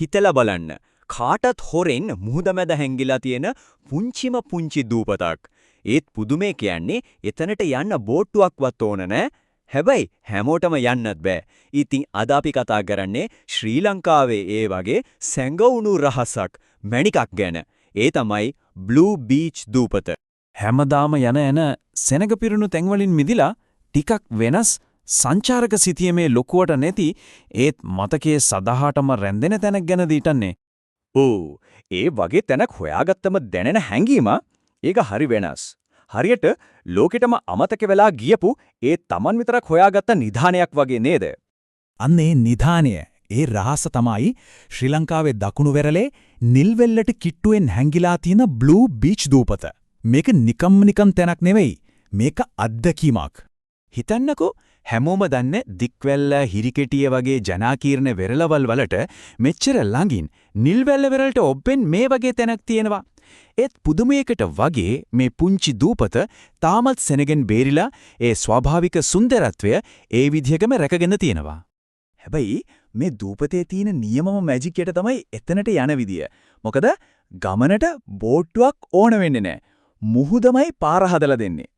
හිතලා බලන්න. කාටත් හොරෙන් මුහුද මැද හැංගිලා තියෙන පුංචිම පුංචි දූපතක්. ඒත් පුදුමේ කියන්නේ එතනට යන්න බෝට්ටුවක්වත් ඕන නෑ. හැබැයි හැමෝටම යන්නත් බෑ. ඉතින් අද අපි කතා කරන්නේ ශ්‍රී ලංකාවේ ඒ වගේ සැඟවුණු රහසක් මැණිකක් ගැන. ඒ තමයි බ්ලූ බීච් දූපත. හැමදාම යන සෙනග පිරුණු තැන්වලින් මිදිලා ටිකක් වෙනස් සංචාරක සිතියමේ ලොකුවට නැති ඒත් මතකයේ සදාහටම රැඳෙන තැනක් ගැන දීටන්නේ. ඒ වගේ තැනක් හොයාගත්තම දැනෙන හැඟීම ඒක හරි වෙනස්. හරියට ලෝකෙටම අමතක වෙලා ගියපු ඒ Taman විතරක් හොයාගත්ත නිධානයක් වගේ නේද? අන්න ඒ නිධානය, ඒ රහස තමයි ශ්‍රී ලංකාවේ දකුණු වෙරළේ නිල්වෙල්ලට කිට්ටුවෙන් හැංගිලා තියෙන බ්ලූ බීච් දූපත. මේක නිකම් තැනක් නෙවෙයි. මේක අත්දැකීමක්. හිතන්නකෝ හැමෝම දන්නේ දික්වැල්ල හිරිකෙටිය වගේ ජනාකීර්ණ වෙරළවල් වලට මෙච්චර ළඟින් නිල්වැල්ල වෙරළට ඔබෙන් මේ වගේ තැනක් තියෙනවා. ඒත් පුදුමයකට වගේ මේ පුංචි දූපත තාමත් සෙනගෙන් බේරිලා ඒ ස්වාභාවික සුන්දරත්වය ඒ විදිහකම රැකගෙන තියෙනවා. හැබැයි මේ දූපතේ තියෙන නියමම මැජික් එක තමයි එතනට යන විදිය. මොකද ගමනට බෝට්ටුවක් ඕන වෙන්නේ නැහැ. මුහුදමයි පාර හදලා දෙන්නේ.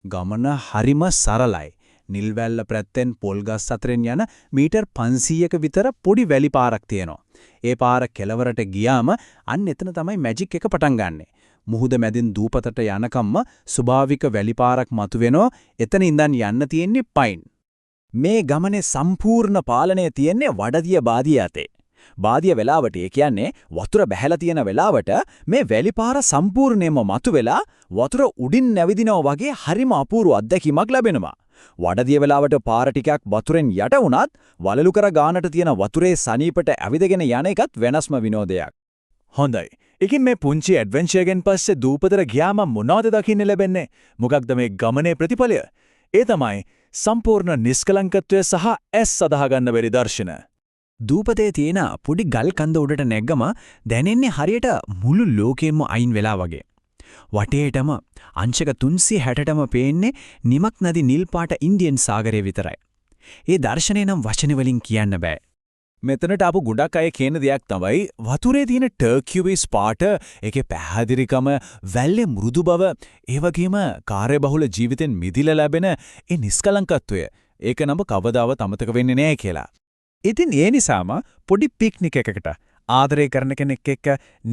ගමන හරිම සරලයි. නිල්වැල්ල පැත්තෙන් පොල්ගස් අතරින් යන මීටර් 500ක විතර පොඩි වැලි පාරක් තියෙනවා. ඒ පාර කෙළවරට ගියාම අන්න එතන තමයි මැජික් එක පටන් ගන්නෙ. මුහුද මැදින් දූපතට යනකම්ම ස්වභාවික වැලි පාරක් මතුවෙනවා. එතන ඉඳන් යන්න තියෙන්නේ පයින්. මේ ගමනේ සම්පූර්ණ පාලනය තියෙන්නේ වඩදිය බාදිය අතේ. බාදිය වෙලාවට ඒ කියන්නේ වතුර බැහැලා තියෙන වෙලාවට මේ වැලි පාර සම්පූර්ණයෙන්ම මතුවෙලා වතුර උඩින් නැවිදිනවා වගේ හරිම අපූර්ව අත්දැකීමක් ලැබෙනවා. වඩදිය වෙලාවට පාර ටිකක් වතුරෙන් යට වුණත් වලලු කර ගානට තියෙන වතුරේ සනීපට ඇවිදගෙන යන එකත් වෙනස්ම විනෝදයක්. හොඳයි. ඉතින් මේ පුංචි ඇඩ්වෙන්චර් එකෙන් පස්සේ දූපතට ගියාම මොනවද දකින්න ලැබෙන්නේ? මොකක්ද මේ ගමනේ ප්‍රතිඵලය? ඒ තමයි සම්පූර්ණ නිස්කලංකත්වය සහ ඇස් සදා ගන්න බැරි දර්ශන. දූපතේ තියෙන පොඩි ගල් කන්ද උඩට නැග්ගම දැනෙන්නේ හරියට මුළු ලෝකෙම අයින් වෙලා වගේ. වටේටම අංශක 360ටම පේන්නේ නිමක් නදි නිල් පාට ඉන්දියන් සාගරය විතරයි. ඒ දර්ශනය නම් වචන වලින් කියන්න බෑ. මෙතනට ආපු ගොඩක් අය කියන දෙයක් තමයි වතුරේ තියෙන ටර්කියුයිස් පාට, ඒකේ පැහැදිලිකම, වැල්ලේ මෘදු බව, ඒ වගේම කාර්යබහුල ජීවිතෙන් මිදිලා ලැබෙන ඒ නිස්කලංකත්වය. ඒක නම් කවදාවත් අමතක වෙන්නේ නැහැ කියලා. ඉතින් ඒ නිසාම පොඩි පික්නික් එකකට ආදරය කරන කෙනෙක් එක්ක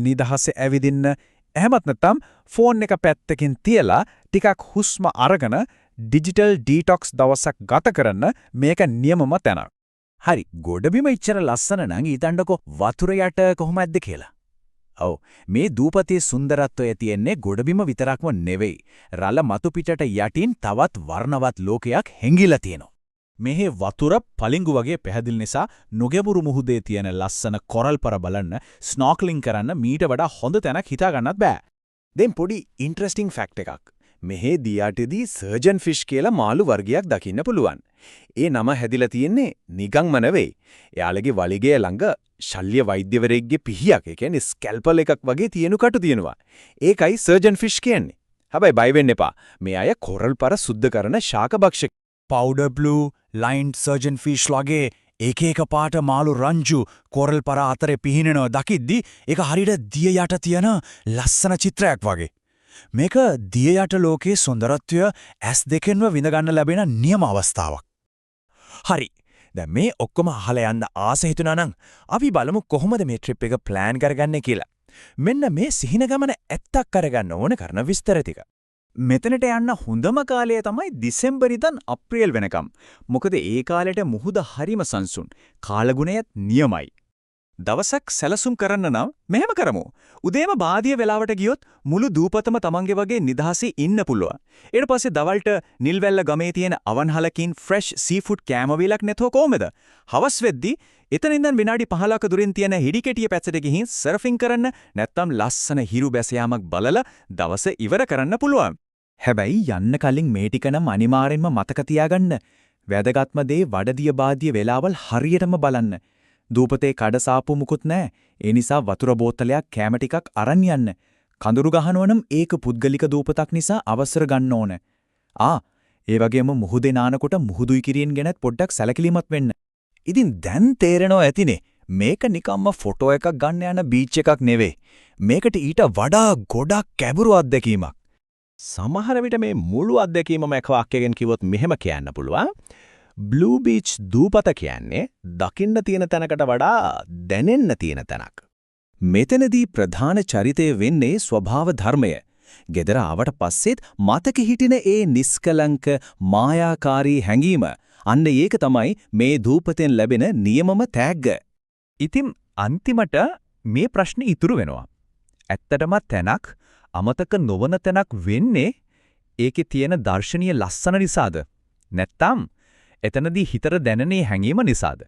නිදහසේ ඇවිදින්න, එහෙමත් නැත්නම් ෆෝන් එක පැත්තකින් තියලා ටිකක් හුස්ම අරගෙන ඩිජිටල් ඩීටොක්ස් දවසක් ගත කරන්න මේක නියමම තැනක්. හරි, ගොඩබිම ඉච්චර ලස්සන නම් හිතන්නකෝ වතුර යට කොහොමද කියලා. ඔව්, මේ දූපතේ සුන්දරත්වය තියෙන්නේ ගොඩබිම විතරක්ම නෙවෙයි. රළ මතු පිටට යටින් තවත් වර්ණවත් ලෝකයක් හැංගිලා තියෙනවා. මෙහි වතුර පලිඟු වගේ පැහැදිලි නිසා නොගැඹුරු මුහුදේ තියෙන ලස්සන කොරල් පර බලන්න, ස්නෝකලින් කරන්න මීට වඩා හොඳ තැනක් හිතා ගන්නත් බෑ. දැන් පොඩි ඉන්ටරෙස්ටිං ෆැක්ට් එකක්. මෙහි දියටදී සර්ජන් ෆිෂ් කියලා මාළු වර්ගයක් දකින්න පුළුවන්. ඒ නම හැදිලා තියෙන්නේ නිකන්ම නෙවෙයි. එයාලගේ වලිගය ළඟ ශල්‍ය වෛද්‍යවරයෙක්ගේ පිහියක්, ඒ කියන්නේ ස්කැල්පල් එකක් වගේ තියෙනු කටු තියෙනවා. ඒකයි සර්ජන් ෆිෂ් කියන්නේ. හැබැයි බය වෙන්න එපා. මේ අය කොරල් පර සුද්ධ කරන ශාක භක්ෂක. පවුඩර් බ්ලූ, ලයින්ඩ් සර්ජන් ෆිෂ් වගේ එක පාට මාළු රංජු කොරල් පර අතරේ පිහිනනවා දකිද්දි ඒක හරියට දිය යට තියෙන ලස්සන චිත්‍රයක් වගේ. මේක දිය යට ලෝකයේ සුන්දරත්වය ඇස් දෙකෙන්ම විඳ ගන්න ලැබෙන නියම අවස්ථාවක්. හරි. දැන් මේ ඔක්කොම අහලා යන්න ආස හිතුණා නම් අපි බලමු කොහොමද මේ ට්‍රිප් එක ප්ලෑන් කරගන්නේ කියලා. මෙන්න මේ සිහින ගමන ඇත්තක් කරගන්න ඕන කරන විස්තර ටික. මෙතනට යන්න හොඳම කාලය තමයි දෙසැම්බර් ඉඳන් අප්‍රේල් වෙනකම්. මොකද ඒ කාලෙට මුහුද හරිම සංසුන්. කාලගුණයත් නියමයි. දවසක් සැලසුම් කරන්න නම් මෙහෙම කරමු. උදේම බාදිය වෙලාවට ගියොත් මුළු දූපතම තමන්ගේ වගේ නිදහසේ ඉන්න පුළුවන්. ඊට පස්සේ දවල්ට නිල්වැල්ල ගමේ තියෙන අවන්හලකින් ෆ්‍රෙෂ් සීෆුඩ් කෑමවීලක් නැතෝ කොහමද? හවස් වෙද්දි එතන ඉඳන් විනාඩි 15ක දුරින් තියෙන හිඩිකෙටිය පැත්තට ගිහින් සර්ෆින් කරන්න, නැත්නම් ලස්සන හිරු බැසයාමක් බලලා දවස ඉවර කරන්න පුළුවන්. හැබැයි යන්න කලින් මේ ටික නම් අනිවාර්යෙන්ම මතක තියාගන්න. වැදගත්ම දේ වඩදිය බාදිය වෙලාවල් හරියටම බලන්න. දූපතේ කඩසාප්පු මුකුත් නැහැ. ඒ නිසා වතුර බෝතලයක් කැම ටිකක් අරන් යන්න. කඳුරු ගහනවනම් ඒක පුද්ගලික දූපතක් නිසා අවසර ගන්න ඕන. ඒ වගේම මුහුදේ නානකොට මුහුදුයි කිරියෙන් ගැනත් පොඩ්ඩක් සැලකිලිමත් වෙන්න. ඉතින් දැන් තේරෙනවා ඇතිනේ මේක නිකම්ම ෆොටෝ එකක් ගන්න යන බීච් එකක් නෙවෙයි. මේකට ඊට වඩා ගොඩක් කැබුරු අත්දැකීමක්. සමහර විට මේ මුළු අත්දැකීමම එක වාක්‍යයෙන් කිව්වොත් මෙහෙම කියන්න පුළුවන්. බ්ලූ බීච් දූපත කියන්නේ දකින්න තියෙන තැනකට වඩා දැනෙන්න තියෙන තැනක්. මෙතනදී ප්‍රධාන චරිතය වෙන්නේ ස්වභාව ධර්මය. ගෙදර ආවට පස්සෙත් මතක හිටින ඒ නිස්කලංක මායාකාරී හැඟීම. අන්න ඒක තමයි මේ දූපතෙන් ලැබෙන නියමම තෑග්ග. ඉතින් අන්තිමට මේ ප්‍රශ්නේ ඉතුරු වෙනවා. ඇත්තටම තැනක් අමතක නොවන තැනක් වෙන්නේ ඒකේ තියෙන දර්ශනීය ලස්සන නිසාද? නැත්නම් එතනදී හිතට දැනෙන හැඟීම නිසාද?